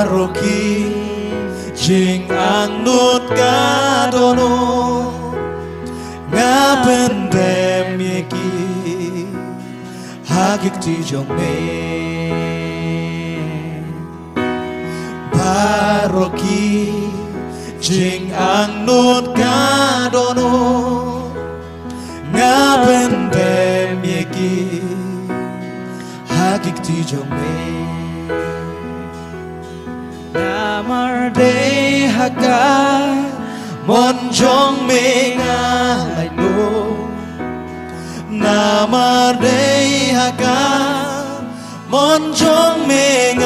Paroki jing angnut kadono ngapendem yeki hagik tijong me Paroki jing angnut kadono ngapendem yeki hagik tijong me Namar day haka monjong me ngalay no Namar day haka monjong me